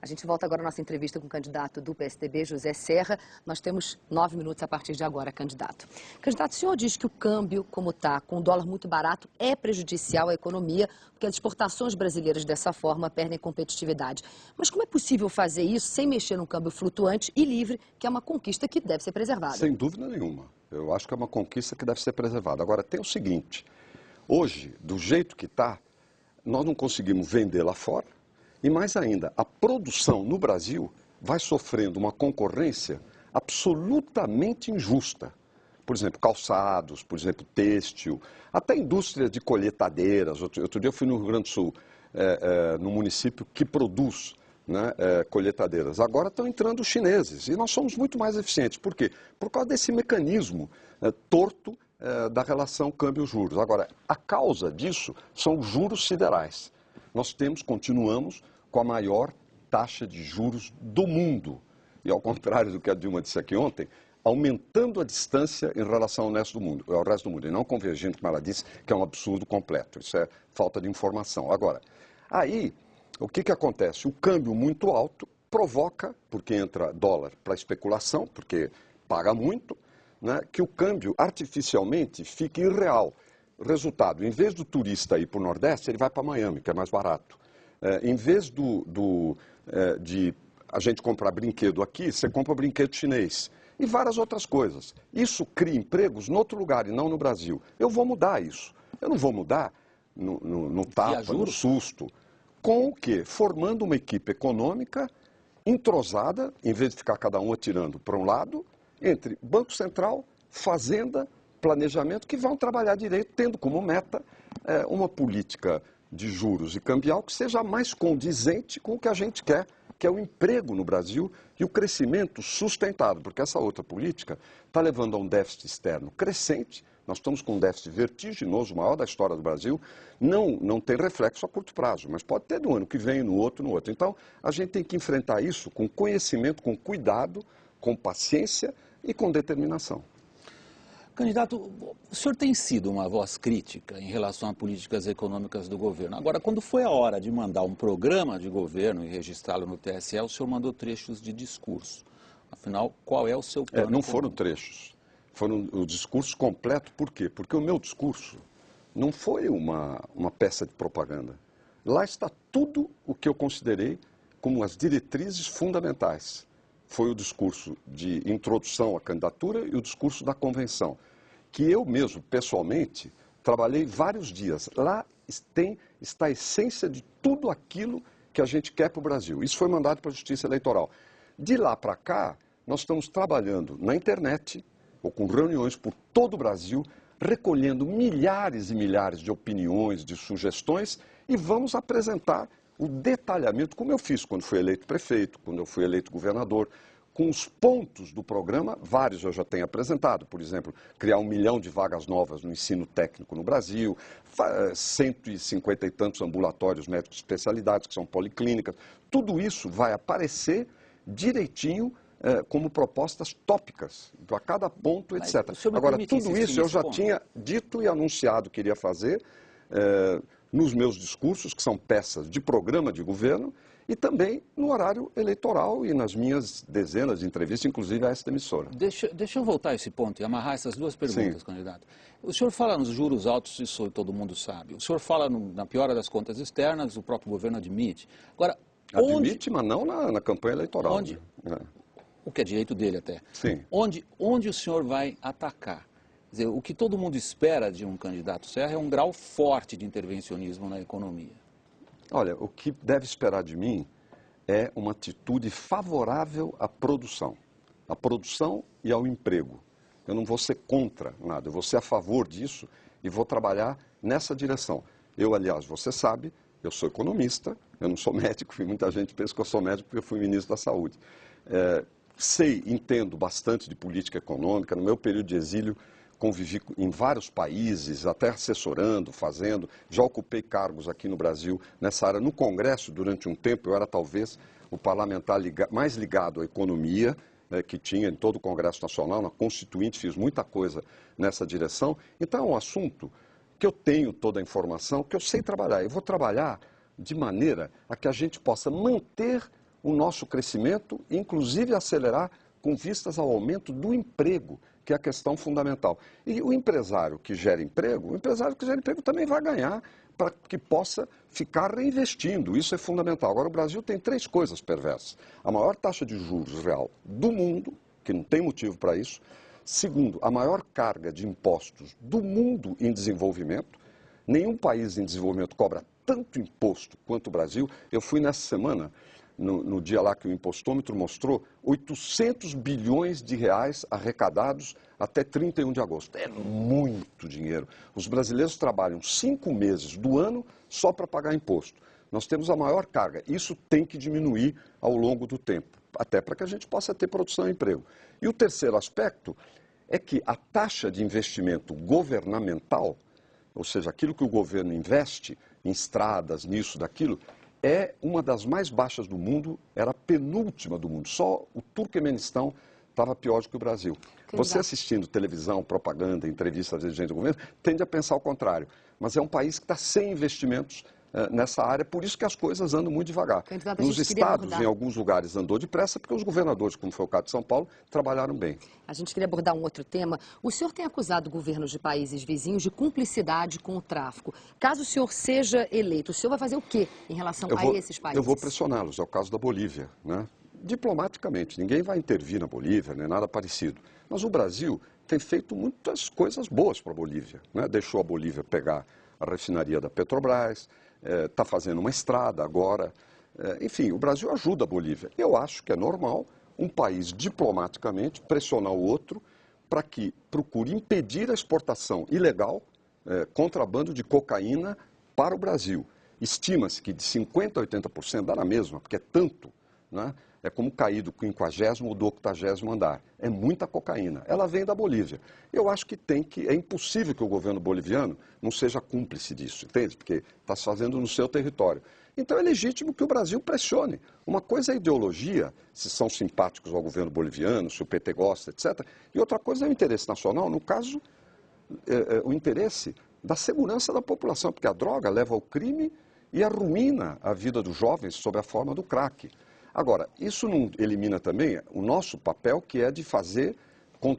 A gente volta agora à nossa entrevista com o candidato do PSDB, José Serra. Nós temos 9 minutos a partir de agora, candidato. Candidato, o senhor diz que o câmbio, como está, com o dólar muito barato, é prejudicial à economia, porque as exportações brasileiras dessa forma perdem competitividade. Mas como é possível fazer isso sem mexer num câmbio flutuante e livre, que é uma conquista que deve ser preservada? Sem dúvida nenhuma. Eu acho que é uma conquista que deve ser preservada. Agora, tem o seguinte, hoje, do jeito que está, nós não conseguimos vender lá fora. E mais ainda, a produção no Brasil vai sofrendo uma concorrência absolutamente injusta. Por exemplo, calçados, por exemplo, têxtil, até indústria de colheitadeiras. Outro dia eu fui no Rio Grande do Sul, no município que produz, né, colheitadeiras. Agora estão entrando os chineses e nós somos muito mais eficientes. Por quê? Por causa desse mecanismo torto da relação câmbio-juros. Agora, a causa disso são os juros siderais. Nós continuamos com a maior taxa de juros do mundo. E ao contrário do que a Dilma disse aqui ontem, aumentando a distância em relação ao resto do mundo, e não convergindo, como ela disse, que é um absurdo completo. Isso é falta de informação. Agora, aí, o que acontece? O câmbio muito alto provoca, porque entra dólar para especulação, porque paga muito, né, que o câmbio artificialmente fique irreal. Resultado, em vez do turista ir para o Nordeste, ele vai para Miami, que é mais barato. Em vez de a gente comprar brinquedo aqui, você compra brinquedo chinês. E várias outras coisas. Isso cria empregos em outro lugar e não no Brasil. Eu vou mudar isso. Eu não vou mudar no tapa, no susto. Com o quê? Formando uma equipe econômica entrosada, em vez de ficar cada um atirando para um lado, entre Banco Central, Fazenda, planejamento, que vão trabalhar direito, tendo como meta uma política de juros e cambial que seja mais condizente com o que a gente quer, que é o emprego no Brasil e o crescimento sustentado, porque essa outra política está levando a um déficit externo crescente. Nós estamos com um déficit vertiginoso, o maior da história do Brasil, não tem reflexo a curto prazo, mas pode ter no ano que vem, no outro. Então, a gente tem que enfrentar isso com conhecimento, com cuidado, com paciência e com determinação. Candidato, o senhor tem sido uma voz crítica em relação a políticas econômicas do governo. Agora, quando foi a hora de mandar um programa de governo e registrá-lo no TSE, o senhor mandou trechos de discurso. Afinal, qual é o seu plano? Não foram trechos, foram o discurso completo. Por quê? Porque o meu discurso não foi uma peça de propaganda. Lá está tudo o que eu considerei como as diretrizes fundamentais. Foi o discurso de introdução à candidatura e o discurso da convenção, que eu mesmo, pessoalmente, trabalhei vários dias. Lá está a essência de tudo aquilo que a gente quer para o Brasil. Isso foi mandado para a Justiça Eleitoral. De lá para cá, nós estamos trabalhando na internet, ou com reuniões por todo o Brasil, recolhendo milhares e milhares de opiniões, de sugestões, e vamos apresentar o detalhamento, como eu fiz quando fui eleito prefeito, quando eu fui eleito governador, com os pontos do programa, vários eu já tenho apresentado. Por exemplo, criar 1 milhão de vagas novas no ensino técnico no Brasil, 150 e tantos ambulatórios médicos de especialidades, que são policlínicas. Tudo isso vai aparecer direitinho como propostas tópicas, para cada ponto, etc. Agora, tudo isso eu já tinha dito e anunciado que iria fazer nos meus discursos, que são peças de programa de governo, e também no horário eleitoral e nas minhas dezenas de entrevistas, inclusive a esta emissora. Deixa eu voltar a esse ponto e amarrar essas duas perguntas, candidato. O senhor fala nos juros altos, isso todo mundo sabe. O senhor fala na piora das contas externas, o próprio governo admite. Agora, admite, mas não na campanha eleitoral. O que é direito dele até. Sim. Onde o senhor vai atacar? Quer dizer, o que todo mundo espera de um candidato Serra é um grau forte de intervencionismo na economia. Olha, o que deve esperar de mim é uma atitude favorável à produção e ao emprego. Eu não vou ser contra nada, eu vou ser a favor disso e vou trabalhar nessa direção. Eu, aliás, você sabe, eu sou economista, eu não sou médico, muita gente pensa que eu sou médico porque eu fui ministro da Saúde. Entendo bastante de política econômica, no meu período de exílio convivi em vários países, até assessorando, fazendo, já ocupei cargos aqui no Brasil nessa área. No Congresso, durante um tempo, eu era talvez o parlamentar mais ligado à economia, que tinha em todo o Congresso Nacional, na Constituinte, fiz muita coisa nessa direção. Então é um assunto que eu tenho toda a informação, que eu sei trabalhar. Eu vou trabalhar de maneira a que a gente possa manter o nosso crescimento, inclusive acelerar com vistas ao aumento do emprego, que é a questão fundamental. E o empresário que gera emprego, também vai ganhar para que possa ficar reinvestindo. Isso é fundamental. Agora, o Brasil tem 3 coisas perversas. A maior taxa de juros real do mundo, que não tem motivo para isso. Segundo, a maior carga de impostos do mundo em desenvolvimento. Nenhum país em desenvolvimento cobra tanto imposto quanto o Brasil. Eu fui nessa semana, no dia lá que o impostômetro mostrou, 800 bilhões de reais arrecadados até 31 de agosto. É muito dinheiro. Os brasileiros trabalham 5 meses do ano só para pagar imposto. Nós temos a maior carga. Isso tem que diminuir ao longo do tempo, até para que a gente possa ter produção e emprego. E o terceiro aspecto é que a taxa de investimento governamental, ou seja, aquilo que o governo investe em estradas, nisso, daquilo, é uma das mais baixas do mundo, era a penúltima do mundo. Só o Turquemenistão estava pior do que o Brasil. Você assistindo televisão, propaganda, entrevistas de gente do governo, tende a pensar o contrário. Mas é um país que está sem investimentos nessa área, por isso que as coisas andam muito devagar. Nos estados, em alguns lugares, andou depressa, porque os governadores, como foi o caso de São Paulo, trabalharam bem. A gente queria abordar um outro tema. O senhor tem acusado governos de países vizinhos de cumplicidade com o tráfico. Caso o senhor seja eleito, o senhor vai fazer o quê em relação a esses países? Eu vou pressioná-los, é o caso da Bolívia, né? Diplomaticamente, ninguém vai intervir na Bolívia, nem nada parecido. Mas o Brasil tem feito muitas coisas boas para a Bolívia, né? Deixou a Bolívia pegar a refinaria da Petrobras, está fazendo uma estrada agora. Enfim, o Brasil ajuda a Bolívia. Eu acho que é normal um país diplomaticamente pressionar o outro para que procure impedir a exportação ilegal, contrabando de cocaína para o Brasil. Estima-se que de 50% a 80% dá na mesma, porque é tanto, né? É como cair do 50º ou do 80º andar. É muita cocaína. Ela vem da Bolívia. Eu acho que é impossível que o governo boliviano não seja cúmplice disso, entende? Porque está se fazendo no seu território. Então é legítimo que o Brasil pressione. Uma coisa é a ideologia, se são simpáticos ao governo boliviano, se o PT gosta, etc. E outra coisa é o interesse nacional, no caso, o interesse da segurança da população, porque a droga leva ao crime e arruína a vida dos jovens sob a forma do crack. Agora, isso não elimina também o nosso papel, que é de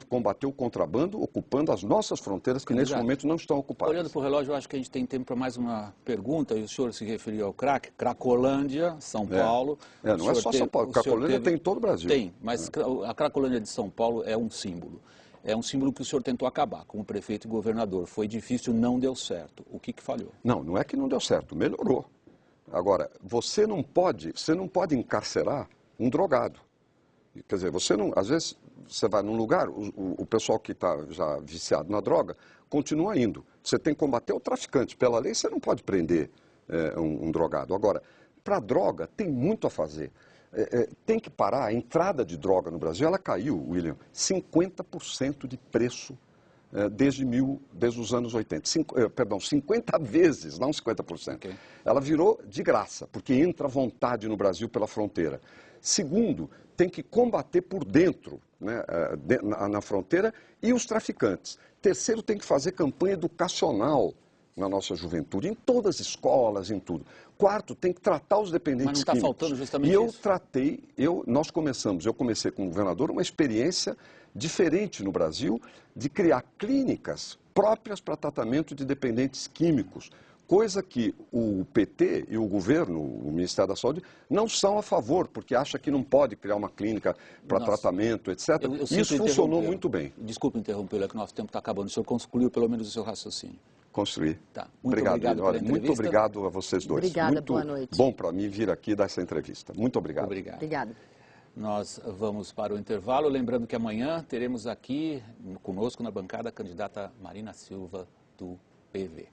combater o contrabando, ocupando as nossas fronteiras, que nesse momento não estão ocupadas. Olhando para o relógio, eu acho que a gente tem tempo para mais uma pergunta, e o senhor se referiu ao crack, Cracolândia, São Paulo. Não é só São Paulo, Cracolândia tem em todo o Brasil. Tem, mas a Cracolândia de São Paulo é um símbolo. É um símbolo que o senhor tentou acabar, como prefeito e governador. Foi difícil, não deu certo. O que falhou? Não é que não deu certo, melhorou. Agora, você não pode encarcerar um drogado. Quer dizer, às vezes você vai num lugar, o pessoal que está já viciado na droga continua indo. Você tem que combater o traficante. Pela lei, você não pode prender um drogado. Agora, para a droga, tem muito a fazer. Tem que parar. A entrada de droga no Brasil, ela caiu, William, 50% de preço desde os anos 80. 50 vezes, não 50%. Okay. Ela virou de graça, porque entra à vontade no Brasil pela fronteira. Segundo, tem que combater por dentro, né, na fronteira, e os traficantes. Terceiro, tem que fazer campanha educacional na nossa juventude, em todas as escolas, em tudo. Quarto, tem que tratar os dependentes químicos. Mas não está faltando justamente isso. Eu comecei como governador uma experiência diferente no Brasil de criar clínicas próprias para tratamento de dependentes químicos, coisa que o PT e o governo, o Ministério da Saúde, não são a favor, porque acha que não pode criar uma clínica para tratamento, etc. Isso funcionou muito bem. Desculpe interrompê-lo, é que o nosso tempo está acabando. O senhor concluiu pelo menos o seu raciocínio. Construir. Tá. Muito obrigado pela entrevista. Muito obrigado a vocês dois. Obrigada, boa noite. Bom para mim vir aqui dar essa entrevista. Muito obrigado. Obrigada. Nós vamos para o intervalo, lembrando que amanhã teremos aqui conosco na bancada a candidata Marina Silva, do PV.